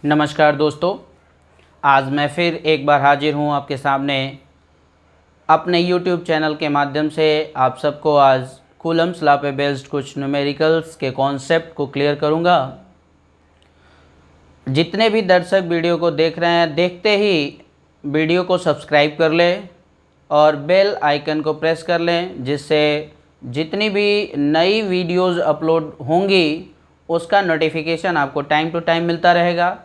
नमस्कार दोस्तों, आज मैं फिर एक बार हाजिर हूँ आपके सामने अपने YouTube चैनल के माध्यम से। आप सबको आज कूलम्स लॉ पे बेस्ड कुछ न्यूमेरिकल्स के कॉन्सेप्ट को क्लियर करूँगा। जितने भी दर्शक वीडियो को देख रहे हैं, देखते ही वीडियो को सब्सक्राइब कर लें और बेल आइकन को प्रेस कर लें, जिससे जितनी भी नई वीडियोज़ अपलोड होंगी उसका नोटिफिकेशन आपको टाइम टू टाइम मिलता रहेगा।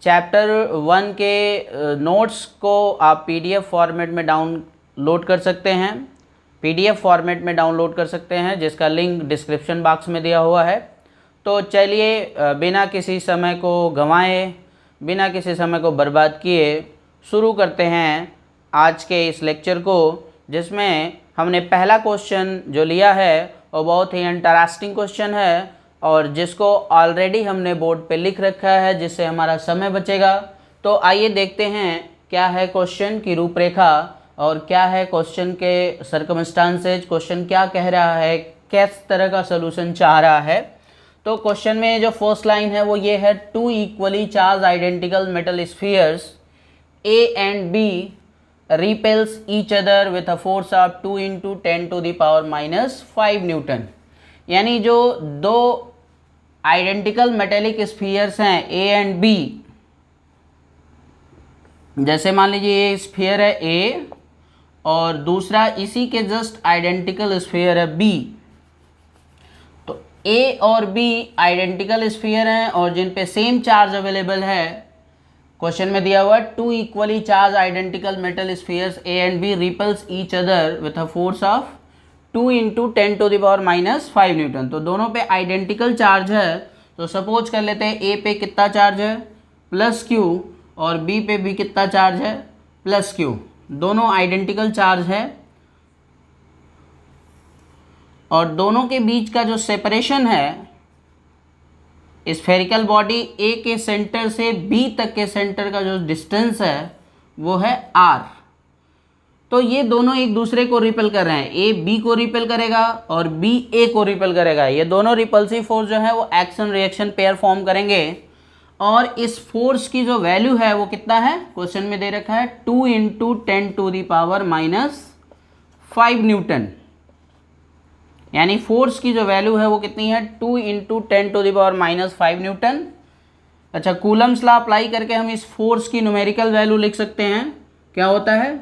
चैप्टर 1 के नोट्स को आप पीडीएफ फॉर्मेट में डाउनलोड कर सकते हैं, जिसका लिंक डिस्क्रिप्शन बॉक्स में दिया हुआ है। तो चलिए बिना किसी समय को गंवाए, बिना किसी समय को बर्बाद किए शुरू करते हैं आज के इस लेक्चर को, जिसमें हमने पहला क्वेश्चन जो लिया है वो बहुत ही इंटरेस्टिंग क्वेश्चन है और जिसको ऑलरेडी हमने बोर्ड पे लिख रखा है, जिससे हमारा समय बचेगा। तो आइए देखते हैं क्या है क्वेश्चन की रूपरेखा और क्या है क्वेश्चन के सर्कमस्टांसेज, क्वेश्चन क्या कह रहा है, किस तरह का सलूशन चाह रहा है। तो क्वेश्चन में जो फर्स्ट लाइन है वो ये है, two equally charged identical metal spheres A and B repels each other with a force of 2 into 10 to the power minus 5 Newton. यानी जो दो आइडेंटिकल मेटेलिक स्फीयर्स हैं A एंड B, जैसे मान लीजिए ये स्फीयर है A और दूसरा इसी के जस्ट आइडेंटिकल स्फीयर है B। तो A और B आइडेंटिकल स्फीयर हैं और जिन पे सेम चार्ज अवेलेबल है। क्वेश्चन में दिया हुआ है, two equally charged identical metal spheres A and B repels each other with a force of 2 into 10 to the power minus 5 newton. तो दोनों पे आइडेंटिकल चार्ज है। तो सपोज कर लेते हैं A पे कितना चार्ज है प्लस Q और B पे भी कितना चार्ज है प्लस Q। दोनों आइडेंटिकल चार्ज है और दोनों के बीच का जो सेपरेशन है, स्फेरिकल बॉडी A के सेंटर से B तक के सेंटर का जो डिस्टेंस है वो है R। तो ये दोनों एक दूसरे को रिपेल कर रहे हैं, A B को रिपेल करेगा और B A को रिपेल करेगा। ये दोनों रिपल्सिव फोर्स जो है वो एक्शन रिएक्शन पेयर फॉर्म करेंगे और इस फोर्स की जो वैल्यू है वो कितना है, क्वेश्चन में दे रखा है 2 into 10 to the power minus 5 Newton. यानी फोर्स की जो वैल्यू है वो कितनी है, 2 into 10 to the power minus 5 Newton. अच्छा, कूलम्स लॉ अप्लाई करके हम इस फोर्स की न्यूमेरिकल वैल्यू लिख सकते हैं। क्या होता है,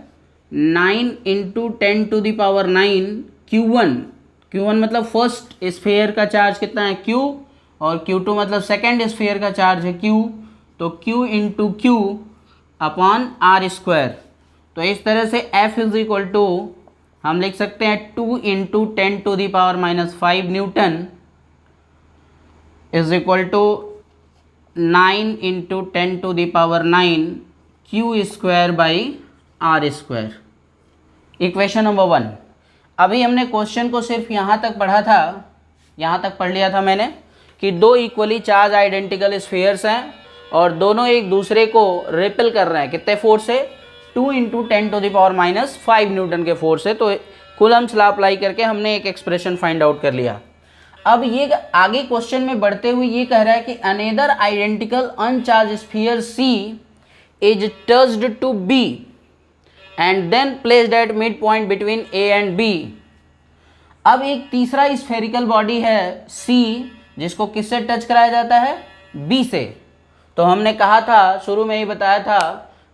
9 into 10 to the power 9 Q1 मतलब फर्स्ट स्फीयर का चार्ज कितना है Q और Q2 मतलब सेकेंड स्फीयर का चार्ज है Q। तो Q into Q upon R square. तो इस तरह से F इज इक्वल टू हम लिख सकते हैं 2 into 10 to the power minus 5 newton is equal to 9 into 10 to the power 9 Q square by R square. Equation number 1। अभी हमने क्वेश्चन को सिर्फ यहाँ तक पढ़ा था, यहाँ तक पढ़ लिया था मैंने कि दो इक्वली चार्ज आइडेंटिकल स्फीयर्स हैं और दोनों एक दूसरे को रिपेल कर रहे हैं। कितने फोर्स से, 2 into 10 to the power minus 5 Newton के फोर्स से। तो कूलम्स लॉ अप्लाई करके हमने एक एक्सप्रेशन फाइंड आउट कर लिया। अब ये आगे क्वेश्चन में बढ़ते हुए ये कह रहा है कि another identical uncharged sphere C is touched to B and then placed at midpoint between A and B। अब एक तीसरा स्फेरिकल बॉडी है C, जिसको किससे टच कराया जाता है, B से। तो हमने कहा था, शुरू में ही बताया था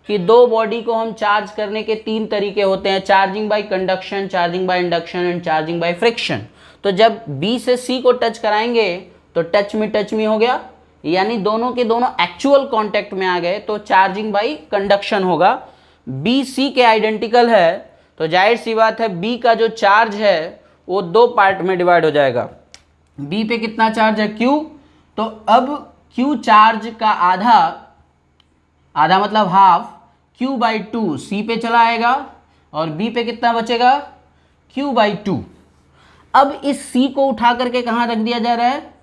कि दो बॉडी को हम चार्ज करने के तीन तरीके होते हैं, charging by conduction, charging by induction and charging by friction. तो जब B से C को टच कराएंगे तो टच मी हो गया, यानी दोनों के दोनों एक्चुअल कॉन्टेक्ट में आ गए, तो चार्जिंग बाय कंडक्शन होगा। B C के आइडेंटिकल है तो जाहिर सी बात है B का जो चार्ज है वो दो पार्ट में डिवाइड हो जाएगा। B पे कितना चार्ज है Q, तो अब Q चार्ज का आधा मतलब हाफ Q/2 C पे चला आएगा और B पे कितना बचेगा, Q/2। अब इस C को उठा करके कहाँ रख दिया जा रहा है,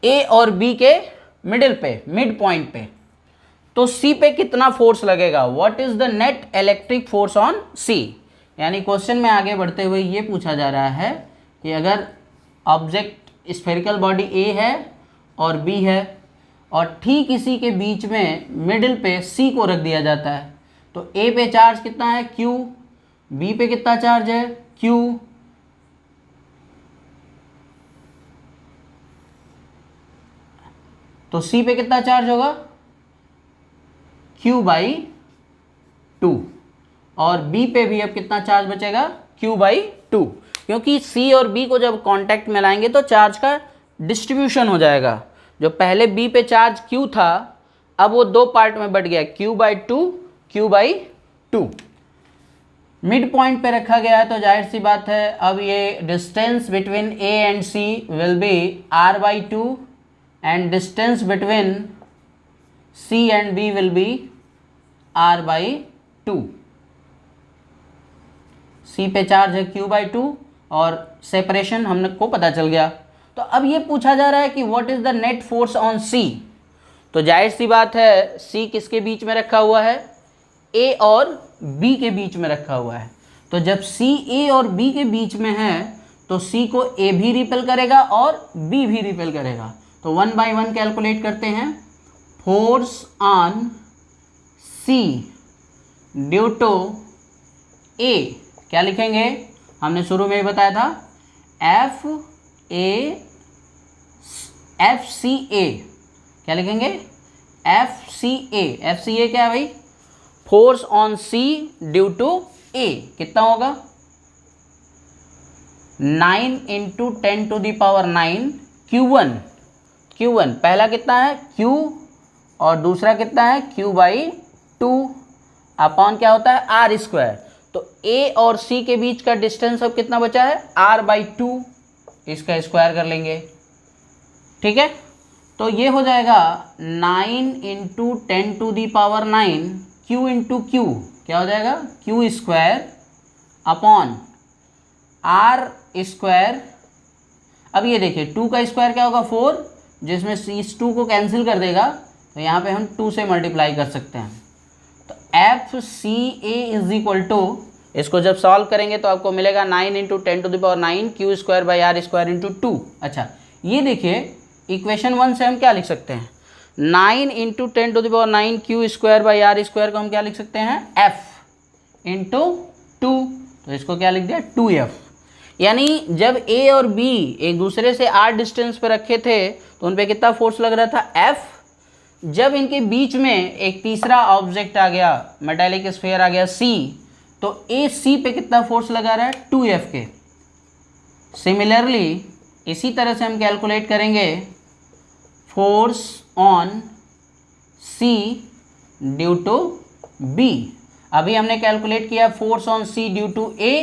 A और B के मिडिल पे, मिड पॉइंट पे। तो C पे कितना फोर्स लगेगा, what is the net electric force on C। यानी क्वेश्चन में आगे बढ़ते हुए ये पूछा जा रहा है कि अगर ऑब्जेक्ट स्फेरिकल बॉडी A है और B है और ठीक इसी के बीच में मिडिल पे सी को रख दिया जाता है। तो ए पे चार्ज कितना है क्यू, बी पे कितना चार्ज है क्यू, तो सी पे कितना चार्ज होगा Q बाई 2, और B पे भी अब कितना चार्ज बचेगा Q बाई 2, क्योंकि C और B को जब कांटेक्ट में लाएंगे तो चार्ज का डिस्ट्रीब्यूशन हो जाएगा। जो पहले B पे चार्ज Q था अब वो दो पार्ट में बट गया, Q by 2, Q by 2। Mid point पे रखा गया है तो जाहिर सी बात है अब ये distance between A and C will be R by 2 and distance between C and B will be R by 2। C पे चार्ज है Q by 2 और सेपरेशन हमने को पता चल गया। तो अब ये पूछा जा रहा है कि what is the net force on C। तो जाहिर सी बात है C किसके बीच में रखा हुआ है, A और B के बीच में रखा हुआ है। तो जब C A और B के बीच में है तो C को A भी रिपेल करेगा और B भी रिपेल करेगा। तो 1 बाई 1 कैलकुलेट करते हैं। Force on C due to A क्या लिखेंगे, हमने शुरू में ही बताया था एफ सी ए, क्या लिखेंगे एफ सी ए क्या है भाई, force on C due to A कितना होगा 9 into 10 to the power 9 Q1 पहला कितना है Q और दूसरा कितना है Q बाई 2 अपॉन क्या होता है R स्क्वायर। तो A और C के बीच का डिस्टेंस अब कितना बचा है R बाई 2, इसका स्क्वायर कर लेंगे, ठीक है। तो ये हो जाएगा 9 into 10 to the power 9 Q into Q क्या हो जाएगा Q square upon R square. अब ये देखिए 2 का स्क्वायर क्या होगा 4, जिसमें इस 2 को कैंसिल कर देगा तो यहाँ पे हम 2 से मल्टीप्लाई कर सकते हैं। तो F C A is equal to, इसको जब सॉल्व करेंगे तो आपको मिलेगा 9 into 10 to the power 9 Q square by R square into 2। अच्छा ये देखिए इक्वेशन 1 से हम क्या लिख सकते हैं 9 into 10 to the power 9 Q square by R square को हम क्या लिख सकते हैं F इंटू 2, तो इसको क्या लिख दिया 2F। यानी जब A और B एक दूसरे से R डिस्टेंस पे रखे थे तो उन पे कितना फोर्स लग रहा था F। जब इनके बीच में एक तीसरा ऑब्जेक्ट आ गया, मेटालिक स्फीयर आ गया C, तो A C पे कितना फोर्स लगा रहा है 2F के। सिमिलरली इसी तरह से हम कैलकुलेट करेंगे force on C due to B। अभी हमने कैलकुलेट किया force on C due to A,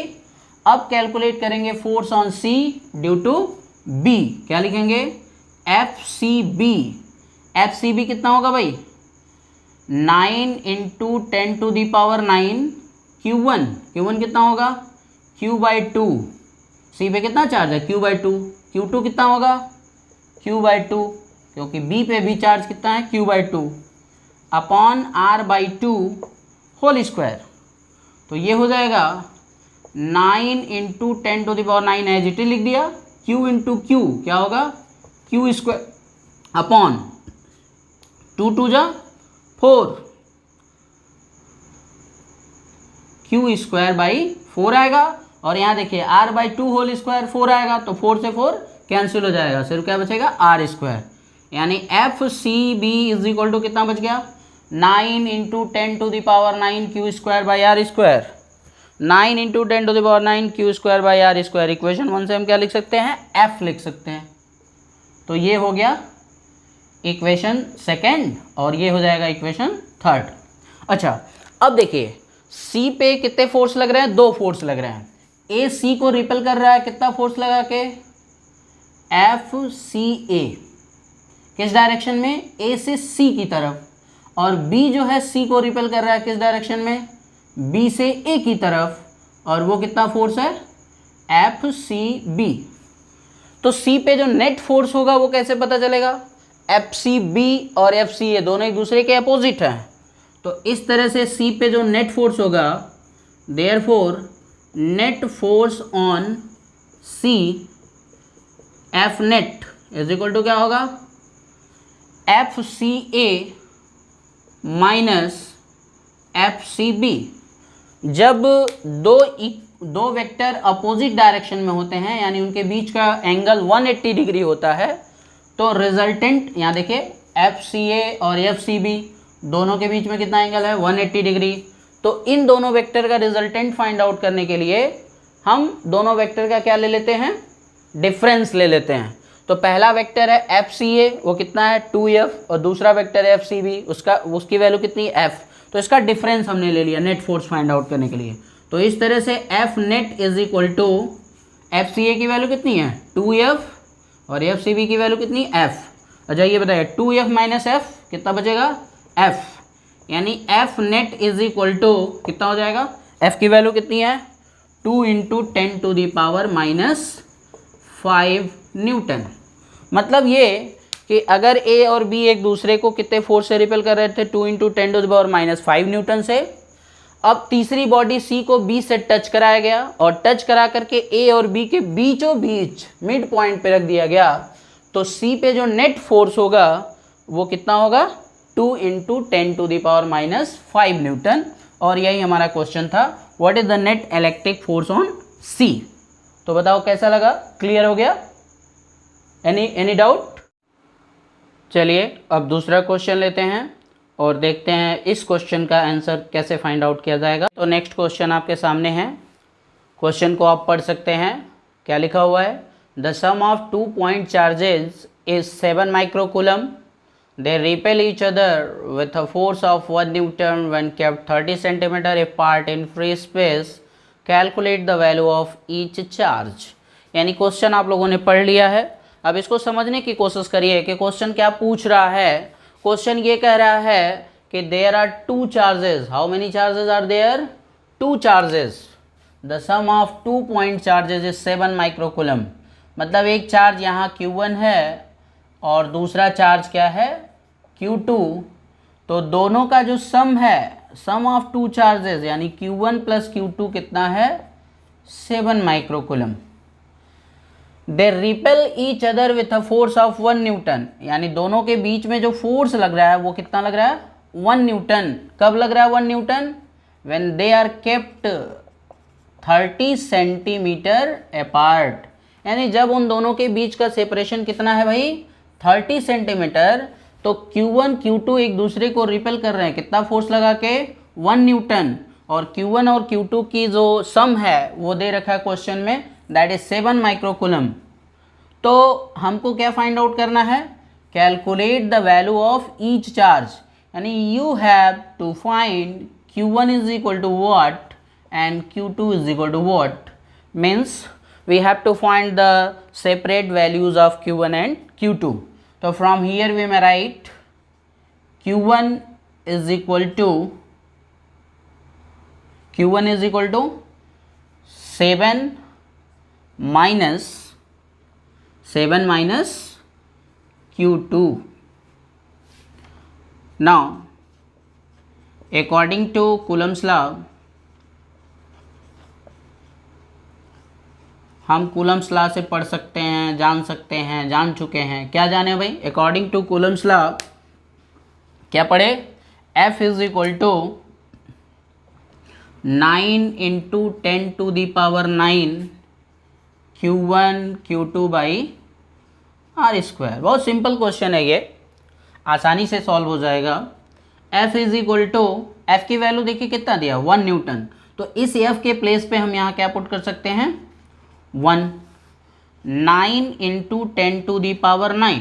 अब कैलकुलेट करेंगे force on C due to B, क्या लिखेंगे एफ सी बी कितना होगा भाई 9 into 10 to the power 9 Q1 कितना होगा Q बाई 2, C पे कितना चार्ज है Q बाई 2, Q2 कितना होगा Q बाई 2, क्योंकि B पे भी चार्ज कितना है Q by 2 upon R by 2 whole square. तो ये हो जाएगा 9 into 10 to the power 9 as it is लिख दिया, Q इंटू Q क्या होगा Q स्क्वायर अपॉन 2 जा 4 Q स्क्वायर बाई 4 आएगा, और यहाँ देखिए R बाई 2 होल स्क्वायर 4 आएगा, तो 4 से 4 कैंसिल हो जाएगा, सिर्फ क्या बचेगा R स्क्वायर। यानी F C B is equal to कितना बच गया 9 into 10 to the power 9 Q square by R square, 9 into 10 to the power 9 Q square by R square. Equation 1 से हम क्या लिख सकते हैं F लिख सकते हैं। तो ये हो गया इक्वेशन सेकेंड और ये हो जाएगा इक्वेशन थर्ड। अच्छा अब देखिए C पे कितने फोर्स लग रहे हैं, 2 फोर्स लग रहे हैं। A C को रिपेल कर रहा है कितना फोर्स लगा के एफ सी ए, किस डायरेक्शन में A से C की तरफ, और B जो है C को रिपेल कर रहा है किस डायरेक्शन में B से A की तरफ, और वो कितना फोर्स है एफ सी बी। तो C पे जो नेट फोर्स होगा वो कैसे पता चलेगा, एफ सी बी और एफ सी ए दोनों एक दूसरे के अपोजिट हैं। तो इस तरह से C पे जो नेट फोर्स होगा therefore net force on C F net is equal to क्या होगा FCA माइनस FCB। जब दो वेक्टर अपोजिट डायरेक्शन में होते हैं यानी उनके बीच का एंगल 180 डिग्री होता है, तो रिजल्टेंट यहाँ देखिए FCA और FCB दोनों के बीच में कितना एंगल है 180 डिग्री। तो इन दोनों वेक्टर का रिजल्टेंट फाइंड आउट करने के लिए हम दोनों वेक्टर का क्या ले लेते हैं, डिफरेंस ले लेते हैं। तो पहला वेक्टर है FCA, वो कितना है 2F, और दूसरा वेक्टर है FCB, उसकी वैल्यू कितनी है F। तो इसका डिफरेंस हमने ले लिया नेट फोर्स फाइंड आउट करने के लिए। तो इस तरह से F net is equal to FCA की वैल्यू कितनी है 2F और FCB की वैल्यू कितनी F। अच्छा ये बताइए 2F माइनस F कितना बचेगा F, यानी F net is equal to कितना हो जाएगा, F की वैल्यू कितनी है 2 into 10 to the power minus 5 newton. मतलब ये कि अगर A और B एक दूसरे को कितने फोर्स से रिपेल कर रहे थे 2 into 10 to the power minus 5 newton से, अब तीसरी बॉडी C को B से टच कराया गया और टच करा करके A और B के बीचों बीच मिड पॉइंट पे रख दिया गया, तो C पे जो नेट फोर्स होगा वो कितना होगा 2 into 10 to the power minus 5 newton. और यही हमारा क्वेश्चन था, what is the net electric force on C। तो बताओ कैसा लगा, क्लियर हो गया, एनी डाउट। चलिए अब दूसरा क्वेश्चन लेते हैं और देखते हैं इस क्वेश्चन का आंसर कैसे फाइंड आउट किया जाएगा। तो नेक्स्ट क्वेश्चन आपके सामने है, क्वेश्चन को आप पढ़ सकते हैं। क्या लिखा हुआ है, the sum of 2 point charges is 7 microcoulomb, they repel each other with a force of 1 Newton when kept 30 cm apart in free space, calculate the value of each charge। यानी क्वेश्चन आप लोगों ने पढ़ लिया है, अब इसको समझने की कोशिश करिए कि क्वेश्चन क्या पूछ रहा है। क्वेश्चन ये कह रहा है कि there are 2 charges, how many charges are there 2 charges, the sum of 2 point charges is 7 microcoulomb. मतलब एक चार्ज यहाँ Q1 है और दूसरा चार्ज क्या है Q2, तो दोनों का जो सम है, सम ऑफ 2 चार्जेस यानी Q1 प्लस Q2 कितना है 7 microcoulomb. They repel each other with a force of 1 Newton, यानी दोनों के बीच में जो फोर्स लग रहा है वो कितना लग रहा है 1 न्यूटन। कब लग रहा है 1 newton, when they are kept 30 centimetre apart, यानी जब उन दोनों के बीच का सेपरेशन कितना है भाई 30 सेंटीमीटर, तो Q1 Q2 एक दूसरे को रिपेल कर रहे हैं, कितना फोर्स लगा के 1 न्यूटन, और Q1 और Q2 की जो सम है वो दे रखा है क्वेश्चन में, दैट इज 7 माइक्रोकूलम। तो हमको क्या फाइंड आउट करना है, calculate the value of each charge, यानी you have to find Q1 is equal to what and Q2 is equal to what, means we have to find the separate values of Q1 and Q2. So from here we may write Q1 is equal to 7 minus Q2. Now according to Coulomb's law, हम Coulomb's law से पढ़ सकते हैं, जान सकते हैं, जान चुके हैं। क्या जाने भाई, अकॉर्डिंग टू कूलम्स लॉ क्या पढ़े, F is equal to 9 into 10 to the power 9 Q1 Q2 by R square. बहुत सिंपल क्वेश्चन है ये, आसानी से सॉल्व हो जाएगा। F is equal to, F की वैल्यू देखिए कितना दिया 1 न्यूटन, तो इस F के प्लेस पे हम यहाँ क्या पुट कर सकते हैं 1, 9 इंटू 10 टू दी पावर 9।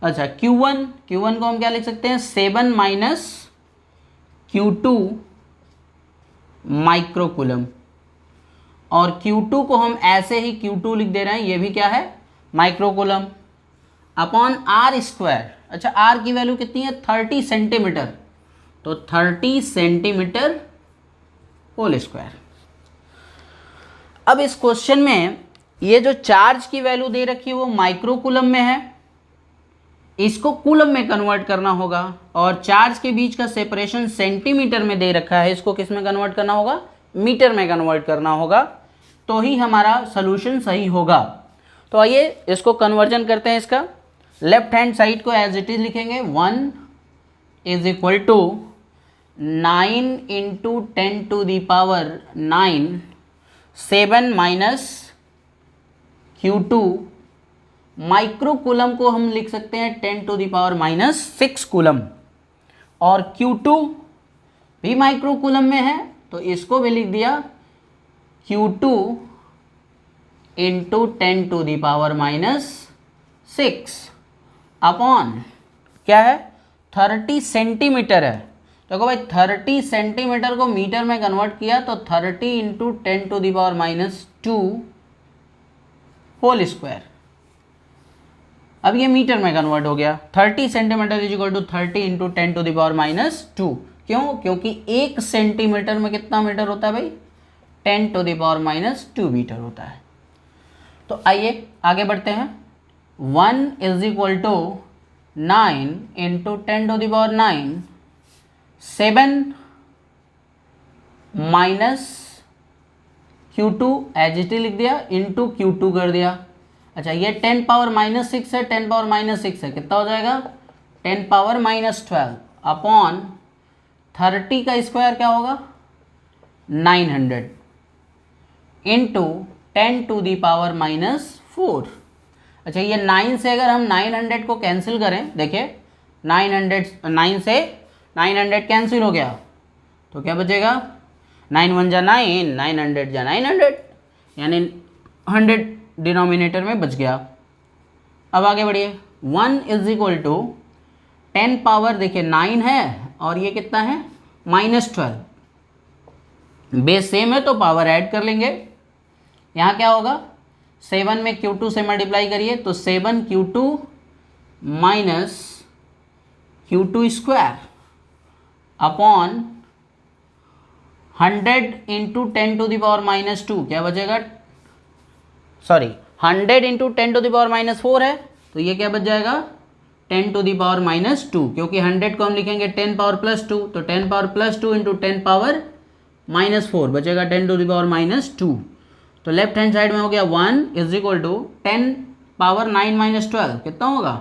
अच्छा Q1 को हम क्या लिख सकते हैं 7 माइनस Q2 माइक्रोकूलम, और Q2 को हम ऐसे ही Q2 लिख दे रहे हैं, ये भी क्या है माइक्रोकूलम, अपॉन R स्क्वायर। अच्छा R की वैल्यू कितनी है 30 सेंटीमीटर, तो 30 सेंटीमीटर होल स्क्वायर। अब इस क्वेश्चन में ये जो चार्ज की वैल्यू दे रखी है वो माइक्रोकूलम में है, इसको कूलम में कन्वर्ट करना होगा, और चार्ज के बीच का सेपरेशन सेंटीमीटर में दे रखा है, इसको किस में कन्वर्ट करना होगा मीटर में कन्वर्ट करना होगा, तो ही हमारा सोल्यूशन सही होगा। तो आइए इसको कन्वर्जन करते हैं इसका। लेफ्ट हैंड साइड को एज इट इज लिखेंगे 1 is equal to 9 into 10 to the power 9 7 minus Q2 micro coulomb को हम लिख सकते हैं 10 to the power minus 6 coulomb, और Q2 भी माइक्रो कूलम में है तो इसको भी लिख दिया Q2 into 10 to the power minus 6 upon क्या है 30 सेंटीमीटर है। देखो भाई 30 सेंटीमीटर को मीटर में कन्वर्ट किया तो 30 into 10 to the power minus 2 whole square. अब ये मीटर में कन्वर्ट हो गया। 30 centimetre is equal to 30 into 10 to the power minus 2। क्यों? क्योंकि 1 सेंटीमीटर में कितना मीटर होता है भाई? 10 to the power minus 2 metre होता है। तो आइए आगे बढ़ते हैं। 1 is equal to 9 into 10 to the power 9 7 minus Q2 as it लिख दिया इंटू Q2 कर दिया। अच्छा ये 10 पावर माइनस 6 है, 10 पावर माइनस 6 है, कितना हो जाएगा 10 पावर माइनस 12 अपॉन 30 का स्क्वायर क्या होगा 900 into 10 to the power minus 4। अच्छा ये 9 से अगर हम 900 को कैंसिल करें, देखिए 9 से 900 कैंसिल हो गया तो क्या बचेगा 9 1 जा 9, 900 जा 900, यानी 100 डिनोमिनेटर में बच गया। अब आगे बढ़िए। 1 इज इक्वल टू 10 पावर देखिए 9 है और ये कितना है माइनस 12। बेस सेम है तो पावर ऐड कर लेंगे। यहाँ क्या होगा 7 में Q2 से मल्टीप्लाई करिए तो 7 Q2 minus Q2 square upon 100 into 10 to the power minus 2 क्या बचेगा, sorry 100 into 10 to the power minus 4 है तो ये क्या बच जाएगा 10 टू द पावर माइनस 2, क्योंकि 100 को हम लिखेंगे 10 पावर प्लस 2 तो 10 power plus 2 into 10 power minus 4 बचेगा 10 टू द पावर माइनस 2। तो लेफ्ट हैंड साइड में हो गया 1 is equal to 10 power 9 minus 12 कितना होगा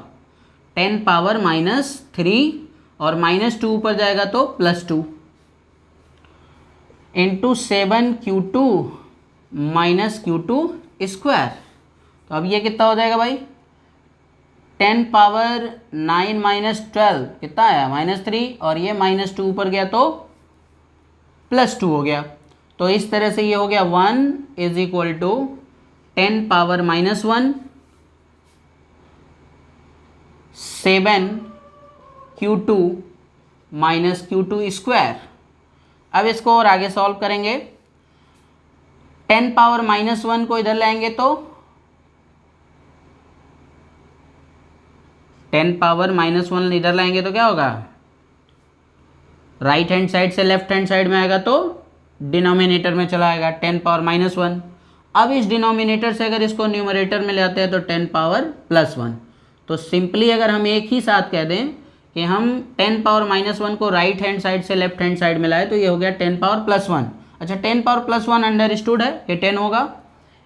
10 पावर माइनस 3 और माइनस 2 ऊपर जाएगा तो plus 2 into 7 Q2 minus Q2 square. तो अब ये कितना हो जाएगा भाई 10 पावर 9 माइनस 12 कितना आया माइनस 3 और ये माइनस 2 ऊपर गया तो प्लस 2 हो गया। तो इस तरह से ये हो गया 1 is equal to 10 power minus 1 7 Q2 minus Q2 square. अब इसको और आगे सॉल्व करेंगे। 10 पावर माइनस 1 को इधर लाएंगे तो 10 पावर माइनस 1 इधर लाएंगे तो क्या होगा राइट हैंड साइड से लेफ्ट हैंड साइड में आएगा तो डिनोमिनेटर में चला आएगा 10 पावर माइनस 1। अब इस डिनोमिनेटर से अगर इसको न्यूमरेटर में ले आते हैं तो 10 पावर प्लस 1। तो सिंपली अगर हम एक ही साथ कह दें कि हम 10 पावर माइनस 1 को राइट हैंड साइड से लेफ्ट हैंड साइड में लाए तो ये हो गया 10 पावर प्लस 1। अच्छा 10 पावर प्लस 1 अंडरस्टूड है कि 10 होगा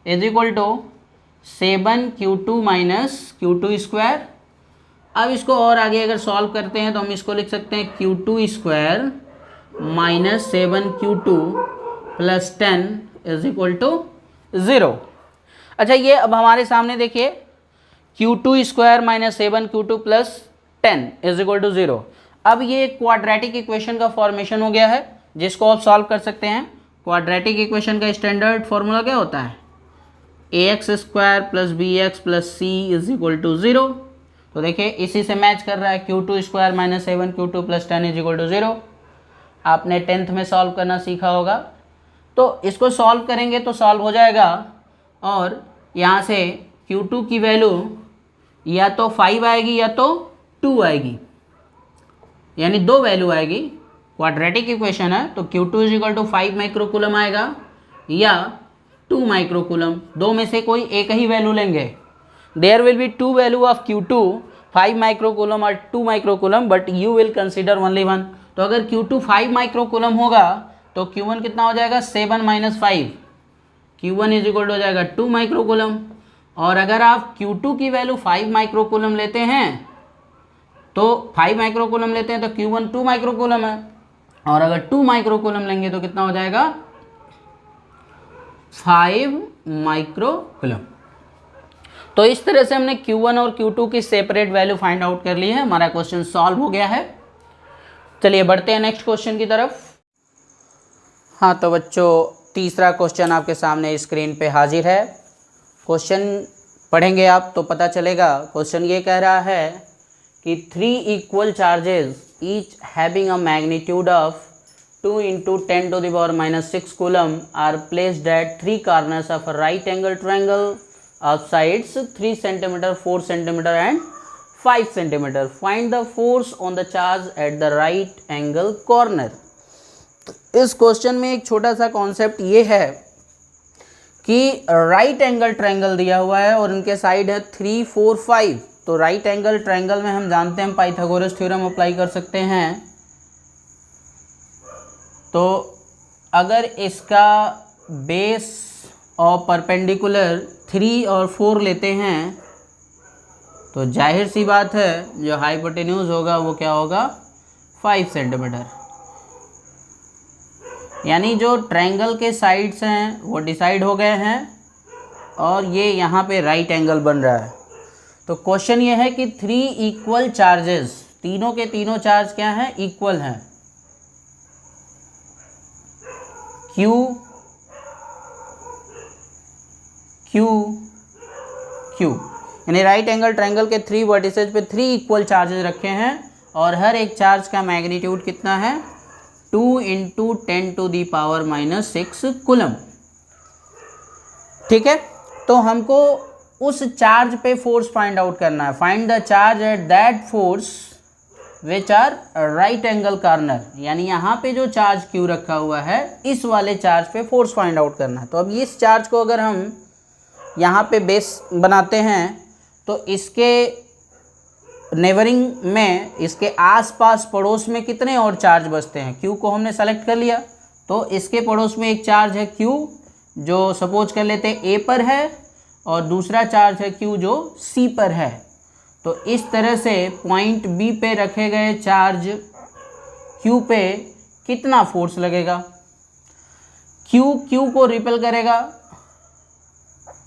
is equal to 7 Q2 minus Q2 square. अब इसको और आगे अगर सॉल्व करते हैं तो हम इसको लिख सकते हैं Q2 square minus 7 Q2 plus 10 is equal to 0। अच्छा ये अब हमारे सामने देखिए Q2 square minus 7 Q2 plus 10 is equal to 0। अब ये क्वाड्रेटिक इक्वेशन का फॉर्मेशन हो गया है जिसको आप सॉल्व कर सकते हैं। क्वाड्रेटिक इक्वेशन का स्टैंडर्ड फॉर्मूला क्या होता है ax square plus B X plus C is equal to 0। तो देखिए इसी से मैच कर रहा है Q2 square minus 7 Q2 plus 10 is equal to 0। आपने 10th में सॉल्व करना सीखा होगा तो इसको सॉल्व करेंगे तो सॉल्व हो जाएगा और यहाँ से Q2 की वैल्यू या तो 5 आएगी या तो 2 आएगी, यानी 2 वैल्यू आएगी। क्वाड्रेटिक इक्वेशन है तो Q2 is equal to 5 microcoulomb आएगा या 2 माइक्रोकूलम, दो में से कोई एक ही वैल्यू लेंगे। There will be 2 value of Q2 5 microcoulomb और 2 microcoulomb but you will consider only 1। तो अगर Q2 5 माइक्रोकूलम होगा तो Q1 कितना हो जाएगा 7 minus 5, Q1 is equal to हो जाएगा 2 माइक्रोकूलम। और अगर आप Q2 की वैल्यू 5 माइक्रोकूलम लेते हैं तो 5 माइक्रोकूलम लेते हैं तो Q1 2 माइक्रोकूलम है, और अगर 2 माइक्रोकूलम लेंगे तो कितना हो जाएगा 5 माइक्रोकूलम। तो इस तरह से हमने Q1 और Q2 की सेपरेट वैल्यू फाइंड आउट कर ली है। हमारा क्वेश्चन सॉल्व हो गया है। चलिए बढ़ते हैं नेक्स्ट क्वेश्चन की तरफ। हाँ तो बच्चों, तीसरा क्वेश्चन आपके सामने स्क्रीन पे हाजिर है। क्वेश्चन पढ़ेंगे आप तो पता चलेगा। क्वेश्चन ये कह रहा है कि 3 equal charges each having a magnitude of 2 × 10⁻⁻6 coulomb are placed at 3 corners of a right angle triangle of sides 3 cm, 4 cm and 5 cm. Find the force on the charge at the right angle corner. इस question में एक छोटा सा concept ये है कि right angle triangle दिया हुआ है और इनके साइड है 3, 4, 5। तो राइट एंगल ट्रायंगल में हम जानते हैं पाइथागोरस थ्योरम अप्लाई कर सकते हैं। तो अगर इसका बेस और परपेंडिकुलर 3 और 4 लेते हैं तो जाहिर सी बात है जो हाइपोटेन्यूज होगा वो क्या होगा 5 सेंटीमीटर। यानी जो ट्रायंगल के साइड्स हैं वो डिसाइड हो गए हैं और ये यहाँ पे राइट एंगल बन रहा है। तो क्वेश्चन ये है कि 3 इक्वल चार्जेस, तीनों के तीनों चार्ज क्या हैं, इक्वल हैं। Q Q Q यानी राइट एंगल ट्रायंगल के 3 वर्टिसेज पे 3 इक्वल चार्जेस रखे हैं और हर एक चार्ज का मैग्नीट्यूड कितना है 2 × 10⁻⁻6 कूलम। ठीक है, तो हमको उस चार्ज पे फोर्स फाइंड आउट करना है। Find the charge at that force which are right angle corner. यानी यहाँ पे जो चार्ज Q रखा हुआ है इस वाले चार्ज पे फोर्स फाइंड आउट करना है। तो अब इस चार्ज को अगर हम यहाँ पे बेस बनाते हैं तो इसके नेबरिंग में, इसके आसपास पड़ोस में कितने और चार्ज बचते हैं। Q को हमने सेलेक्ट कर लिया तो इसके पड़ोस में एक चार्ज है Q जो सपोज कर लेते हैं A पर है और दूसरा चार्ज है Q जो C पर है। तो इस तरह से पॉइंट B पे रखे गए चार्ज Q पे कितना फोर्स लगेगा। Q को रिपेल करेगा,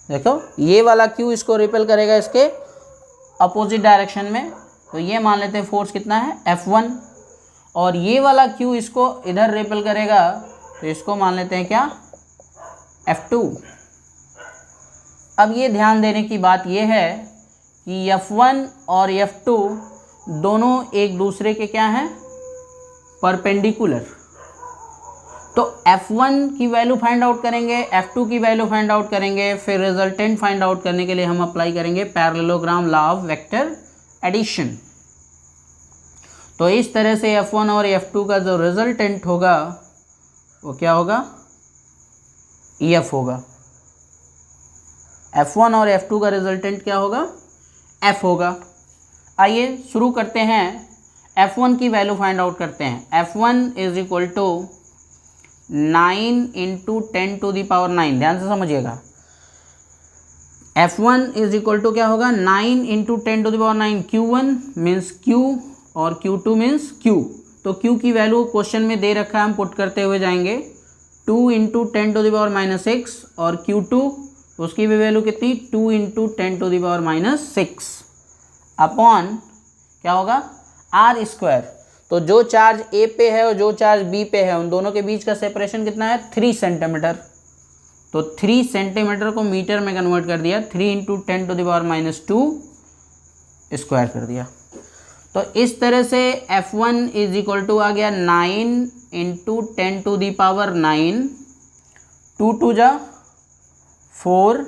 देखो ये वाला Q इसको रिपेल करेगा इसके अपोजिट डायरेक्शन में। तो ये मान लेते हैं फोर्स कितना है F1, और ये वाला Q इसको इधर रिपेल करेगा तो इसको मान लेते हैं क्या F2। अब ये ध्यान देने की बात ये है कि F1 और F2 दोनों एक दूसरे के क्या हैं, परपेंडिकुलर। तो F1 की वैल्यू फाइंड आउट करेंगे, F2 की वैल्यू फाइंड आउट करेंगे, फिर रिजल्टेंट फाइंड आउट करने के लिए हम अप्लाई करेंगे parallelogram law of vector addition. तो इस तरह से F1 और F2 का जो रिजल्टेंट होगा वो क्या होगा, EF होगा। F1 और F2 का रिजल्टेंट क्या होगा, F होगा। आइए शुरू करते हैं, F1 की वैल्यू फाइंड आउट करते हैं। F1 is equal to 9 × 10⁻⁹। ध्यान से समझिएगा, F1 इज इक्वल टू क्या होगा 9 × 10⁻⁹। Q1 मीन्स Q और Q2 मीन्स Q। तो Q की वैल्यू क्वेश्चन में दे रखा है, हम पुट करते हुए जाएंगे 2 × 10⁻⁶, और Q2 उसकी भी वैल्यू कितनी 2 × 10⁻⁶ अपॉन क्या होगा R²। तो जो चार्ज A पे है और जो चार्ज B पे है उन दोनों के बीच का सेपरेशन कितना है 3 सेंटीमीटर। तो 3 सेंटीमीटर को मीटर में कन्वर्ट कर दिया, 3 × 10⁻² स्क्वायर कर दिया। तो इस तरह से F1 इज इक्वल टू आ गया 9 × 10⁹, 2 2 जा 4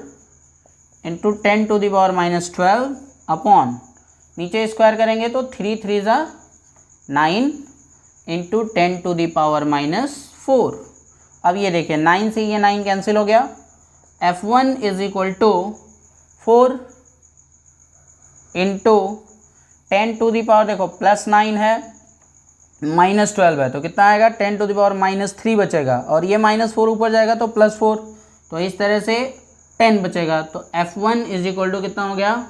× 10⁻12 अपॉन नीचे स्क्वायर करेंगे तो 3 3 जा 9 × 10⁻⁴। अब ये देखिए 9 से ये 9 कैंसिल हो गया। F1 इज इक्वल टू 4 × 10⁻, देखो +9 है -12 है तो कितना आएगा 10⁻³ बचेगा, और ये -4 ऊपर जाएगा तो +4। तो इस तरह से 10 बचेगा, तो F1 इज इक्वल टू कितना हो गया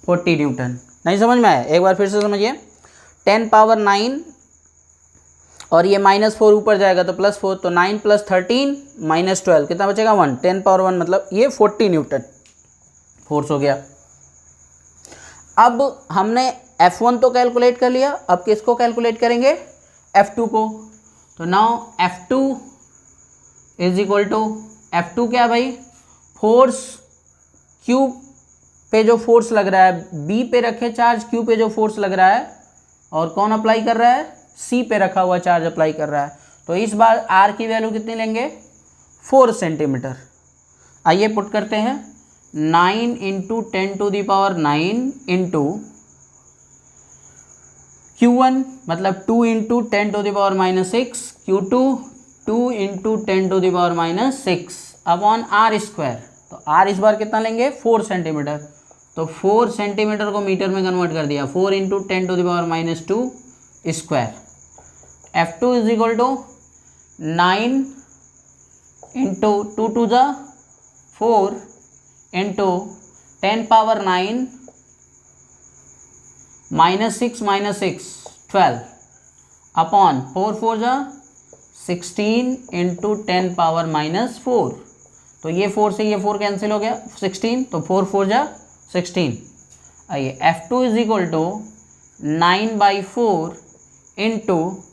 40 न्यूटन। नहीं समझ में आया? एक बार फिर से समझिए, 10 पावर 9 और ये -4 ऊपर जाएगा तो +4, तो 9 + 13 -12 कितना बचेगा 1। 10 पावर 1 मतलब ये 40 न्यूटन फोर्स हो गया। अब हमने F1 तो कैलकुलेट कर लिया, अब किसको कैलकुलेट करेंगे F2 को। तो now F2 is equal to, F2 क्या भाई, फोर्स Q पे जो फोर्स लग रहा है, B पे रखे चार्ज Q पे जो फोर्स लग रहा है, और कौन अप्लाई कर रहा है, C पे रखा हुआ चार्ज अप्लाई कर रहा है। तो इस बार R की वैल्यू कितनी लेंगे 4 सेंटीमीटर। आइए पुट करते हैं, 9 × 10⁹ इंटू Q1 मतलब 2 × 10⁻⁻6, Q2 2 × 10⁻⁻6 अपॉन R²। तो R इस बार कितना लेंगे 4 सेंटीमीटर, तो 4 सेंटीमीटर को मीटर में कन्वर्ट कर दिया, 4 × 10⁻² स्क्वायर। F2 is equal to 9 × 2 × 4 into 10 power 9 -6 -6 12 upon 4 4 16 × 10 power -4। तो ये 4 से ये 4 कैंसिल हो गया, 16, तो 4 4 16। आइए F2 is equal to 9/4 into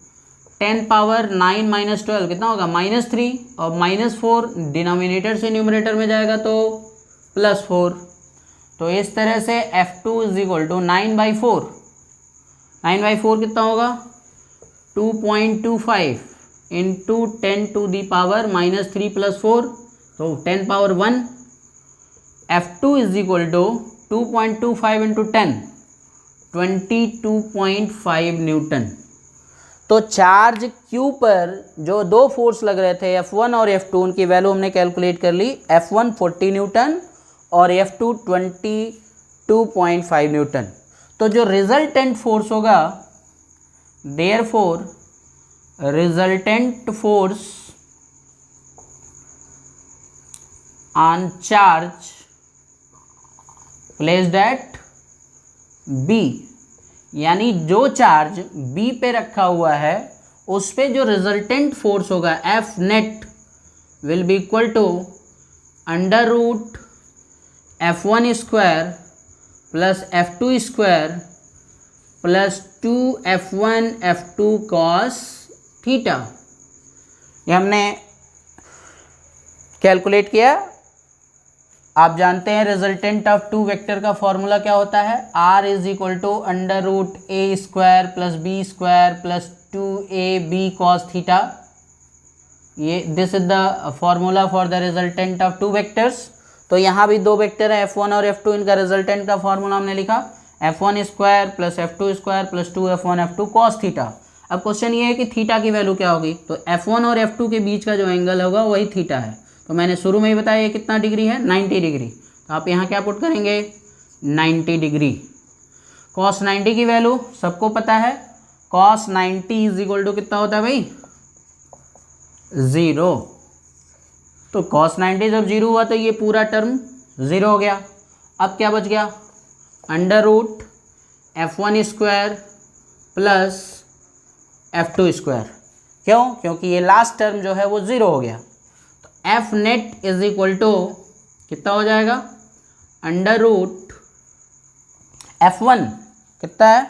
10 power 9 -12 कितना होगा -3, और -4 डिनोमिनेटर से न्यूमरेटर में जाएगा तो +4। तो इस तरह से F2 इज इक्वल टू 9/4, 9/4 कितना होगा 2.25 इंटू 10⁻³ -3 + 4, तो 10 power 1। F2 is equal to 2.25 into 10 22.5 newton. तो चार्ज Q पर जो दो फोर्स लग रहे थे F1 और F2, उनकी वैल्यू हमने कैलकुलेट कर ली। F1 40 न्यूटन और F2 22.5 न्यूटन। तो जो रिजल्टेंट फोर्स होगा, therefore resultant force on charge placed at B, यानी जो चार्ज B पे रखा हुआ है उस पे जो रिजल्टेंट फोर्स होगा F net will be equal to √ F1² plus F2² plus 2F1 F2 cos theta. ये हमने कैलकुलेट किया। आप जानते हैं रिजल्टेंट ऑफ टू वेक्टर का फॉर्मूला क्या होता है, R is equal to √A² plus B² plus 2AB cos theta. ये this is the formula for the resultant of two vectors. तो यहाँ भी दो वेक्टर है F1 और F2, इनका रिजल्टेंट का फॉर्मूला हमने लिखा F1² plus F2² plus 2F1 F2 cos theta. अब क्वेश्चन ये है कि थीटा की वैल्यू क्या होगी, तो F1 और F2 के बीच का जो एंगल होगा वही थीटा है। तो मैंने शुरू में ही बताया ये कितना डिग्री है 90 डिग्री। तो आप यहाँ क्या पुट करेंगे 90 डिग्री। cos 90 की वैल्यू सबको पता है, cos 90 इज इक्वल टू कितना होता है भाई 0। तो cos 90 जब 0 हुआ तो ये पूरा टर्म 0 हो गया। अब क्या बच गया √ F1² प्लस F2²। क्यों? क्योंकि ये लास्ट टर्म जो है वो 0 हो गया। तो F net is equal to कितना हो जाएगा √ F1 कितना है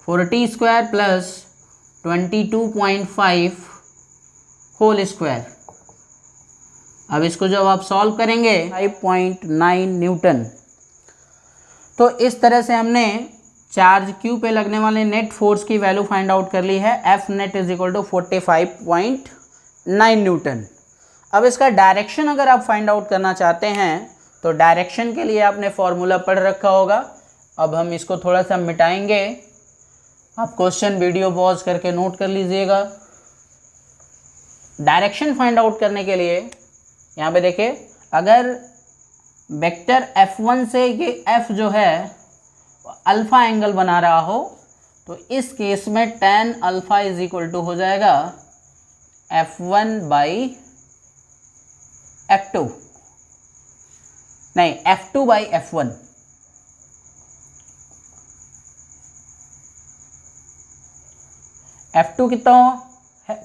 40² प्लस 22.5 होल स्क्वायर। अब इसको जब आप सॉल्व करेंगे 5.9 न्यूटन। तो इस तरह से हमने चार्ज Q पे लगने वाले नेट फोर्स की वैल्यू फाइंड आउट कर ली है। F net is equal to 45.9 newton. अब इसका डायरेक्शन अगर आप फाइंड आउट करना चाहते हैं तो डायरेक्शन के लिए आपने फॉर्मूला पढ़ रखा होगा। अब हम इसको थोड़ा सा मिटाएंगे, आप क्वेश्चन वीडियो पॉज करके नोट कर लीजिएगा। डायरेक्शन फाइंड आउट करने के लिए यहाँ पे देखिए, अगर वेक्टर F1 से ये F जो है अल्फ़ा एंगल बना रहा हो तो इस केस में tan alpha is equal to हो जाएगा F1/F F2 नहीं, F2 बाई F1। F2 कितना है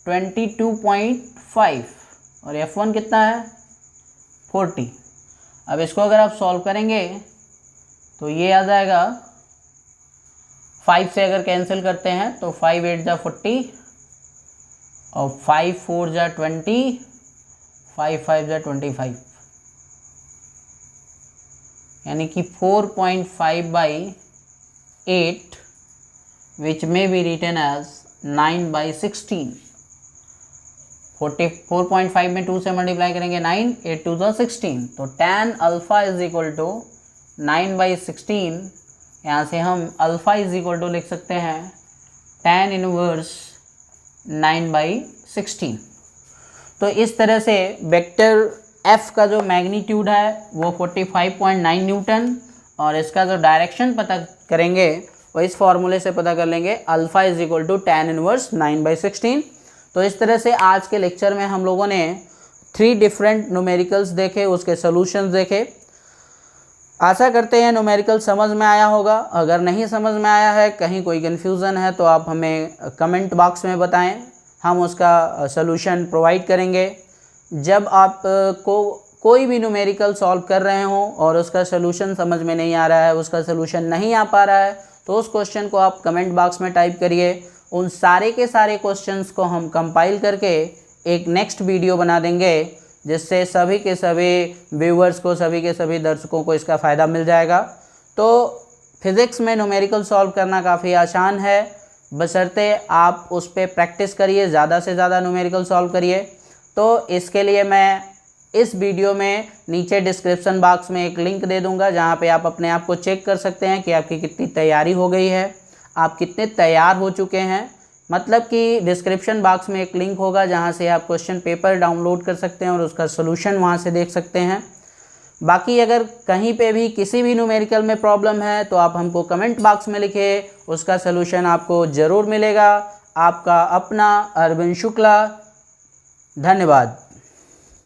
22.5 और F1 कितना है 40। अब इसको अगर आप सॉल्व करेंगे तो ये आ जाएगा, 5 से अगर कैंसिल करते हैं तो 5 8 जा 40 और 5 4 जा 20, 5 5 जा 25, यानी कि 4.5 by 8 which may be written as 9 by 16। 4.5 में 2 से मल्टीप्लाई करेंगे 9, 8 2 जा 16, तो tan alpha is equal to 9 by 16। यहाँ से हम अल्फ़ा इज इक्वल टू लिख सकते हैं tan इनवर्स 9 बाई 16। तो इस तरह से वेक्टर f का जो मैग्नीट्यूड है वो 45.9 न्यूटन, और इसका जो डायरेक्शन पता करेंगे वो इस फॉर्मूले से पता कर लेंगे, alpha is equal to tan inverse 9 by 16। तो इस तरह से आज के लेक्चर में हम लोगों ने 3 डिफरेंट न्यूमेरिकल्स देखे, उसके सॉल्यूशंस देखे। आशा करते हैं न्यूमेरिकल समझ में आया होगा। अगर नहीं समझ में आया है, कहीं कोई कन्फ्यूज़न है, तो आप हमें कमेंट बॉक्स में बताएं, हम उसका सॉल्यूशन प्रोवाइड करेंगे। जब आप कोई भी न्यूमेरिकल सॉल्व कर रहे हो और उसका सॉल्यूशन समझ में नहीं आ रहा है, उसका सॉल्यूशन नहीं आ पा रहा है, तो उस क्वेश्चन को आप कमेंट बॉक्स में टाइप करिए। उन सारे के सारे क्वेश्चंस को हम कंपाइल करके एक नेक्स्ट वीडियो बना देंगे, जिससे सभी के सभी व्यूअर्स को, सभी के सभी दर्शकों को इसका फ़ायदा मिल जाएगा। तो फिज़िक्स में न्यूमेरिकल सॉल्व करना काफ़ी आसान है, बशर्ते आप उस पर प्रैक्टिस करिए, ज़्यादा से ज़्यादा न्यूमेरिकल सॉल्व करिए। तो इसके लिए मैं इस वीडियो में नीचे डिस्क्रिप्शन बॉक्स में एक लिंक दे दूंगा, जहां पे आप अपने आप को चेक कर सकते हैं कि आपकी कितनी तैयारी हो गई है, आप कितने तैयार हो चुके हैं। मतलब कि डिस्क्रिप्शन बॉक्स में एक लिंक होगा जहां से आप क्वेश्चन पेपर डाउनलोड कर सकते हैं और उसका सॉल्यूशन वहां से देख सकते हैं। बाकी अगर कहीं पे भी किसी भी न्यूमेरिकल में प्रॉब्लम है तो आप हमको कमेंट बॉक्स में लिखिए, उसका सॉल्यूशन आपको ज़रूर मिलेगा। आपका अपना अरविंद शुक्ला, धन्यवाद।